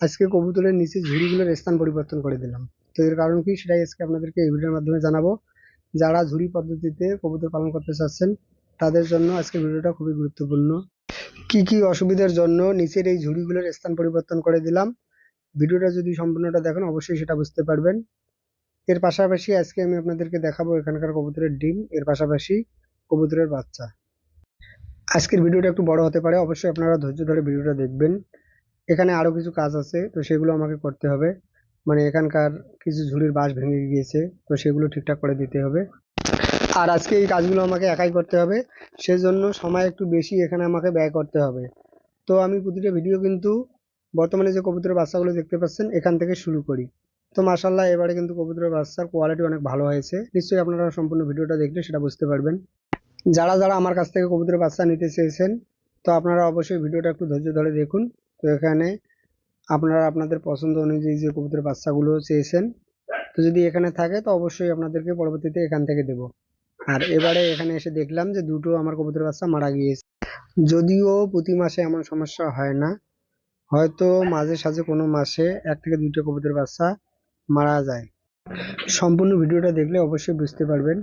আজকে কবুতরের নিচে ঝুড়িগুলোর স্থান পরিবর্তন করে দিলাম। তো এর কারণ কি সেটাই আজকে আপনাদেরকে এই ভিডিওর মাধ্যমে জানাবো। যারা ঝুড়ি পদ্ধতিতে কবুতর পালন করতে চাচ্ছেন তাদের জন্য আজকের ভিডিওটা খুবই গুরুত্বপূর্ণ। কি কি অসুবিধার জন্য নিচের এই ঝুড়িগুলোর স্থান পরিবর্তন করে দিলাম, ভিডিওটা যদি সম্পূর্ণটা দেখেন অবশ্যই সেটা বুঝতে পারবেন। এর পাশাপাশি আজকে আমি আপনাদেরকে দেখাবো এখানকার কবুতরের ডিম, এর পাশাপাশি কবুতরের বাচ্চা। আজকের ভিডিওটা একটু বড় হতে পারে, অবশ্যই আপনারা ধৈর্য ধরে ভিডিওটা দেখবেন। এখানে আরো কিছু কাজ আছে, তো সেগুলো আমাকে করতে হবে। মানে এখানকার কিছু ঝুড়ির বাঁশ ভেঙে গিয়েছে, তো সেগুলো ঠিকঠাক করে দিতে হবে। আর আজকে এই কাজগুলো আমাকে একাই করতে হবে, সেজন্য সময় একটু বেশি এখানে আমাকে ব্যয় করতে হবে। তো আমি প্রতিটা ভিডিও কিন্তু বর্তমানে যে কবুতরের বাচ্চাগুলো দেখতে পাচ্ছেন এখান থেকে শুরু করি। তো মাশাআল্লাহ এবারে কিন্তু কবুতরের বাচ্চার কোয়ালিটি অনেক ভালো হয়েছে, নিশ্চয়ই আপনারা সম্পূর্ণ ভিডিওটা দেখলে সেটা বুঝতে পারবেন। যারা যারা আমার কাছ থেকে কবুতরের বাচ্চা নিতে চেয়েছেন, তো আপনারা অবশ্যই ভিডিওটা একটু ধৈর্য ধরে দেখুন। তো এখানে আপনারা আপনাদের পছন্দ অনুযায়ী যে কবুতরের বাচ্চাগুলো চেয়েছেন, তো যদি এখানে থাকে তো অবশ্যই আপনাদেরকে পরবর্তীতে এখান থেকে দেব। আর এবারে এখানে এসে দেখলাম যে দুটো আমার কবুতরের বাচ্চা মারা গিয়েছে। যদিও প্রতি মাসে এমন সমস্যা হয় না, হয়তো মাঝে সাঝে কোনো মাসে 1 থেকে 2টা কবুতরের বাচ্চা মারা যায়। সম্পূর্ণ ভিডিওটা দেখলে অবশ্যই বুঝতে পারবেন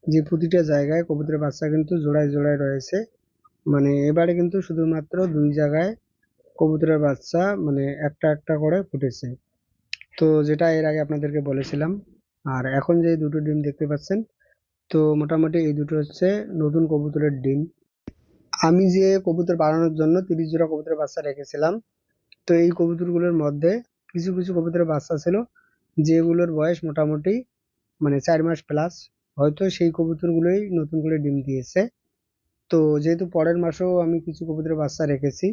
যে প্রতিটা জায়গায় কবুতরের বাচ্চা কিন্তু জোড়ায় জোড়ায় রয়েছে। মানে এবারে কিন্তু শুধুমাত্র 2 জায়গায় কবুতরের বাচ্চা মানে একটা একটা করে ফুটেছে, তো যেটা এর আগে আপনাদেরকে বলেছিলাম। আর এখন যে দুটো ডিম দেখতে পাচ্ছেন, তো মোটামুটি এই দুটো হচ্ছে নতুন কবুতরের ডিম। আমি যে কবুতর বাড়ানোর জন্য 30 জোড়া কবুতরের বাচ্চা রেখেছিলাম, তো এই কবুতরগুলোর মধ্যে কিছু কিছু কবুতরের বাচ্চা ছিল যেগুলোর বয়স মোটামুটি মানে 4 মাস প্লাস, হয়তো সেই কবুতরগুলোই নতুন করে ডিম দিয়েছে। তো যেহেতু পরের মাসেও আমি কিছু কবুতরের বাচ্চা রেখেছি,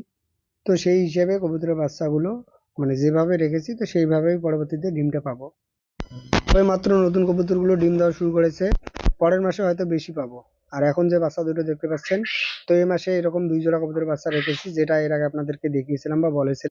তো সেই হিসেবে কবুতরের বাচ্চাগুলো মানে যেভাবে রেখেছি তো সেইভাবেই পরবর্তীতে ডিমটা পাবো। ওই মাত্র নতুন কবুতরগুলো ডিম দেওয়া শুরু করেছে, পরের মাসে হয়তো বেশি পাবো। আর এখন যে বাচ্চা দুটো দেখতে পাচ্ছেন, তো এই মাসে এরকম 2 জোড়া কবুতরের বাচ্চা রেখেছি, যেটা এর আগে আপনাদেরকে দেখিয়েছিলাম বা বলেছিলাম।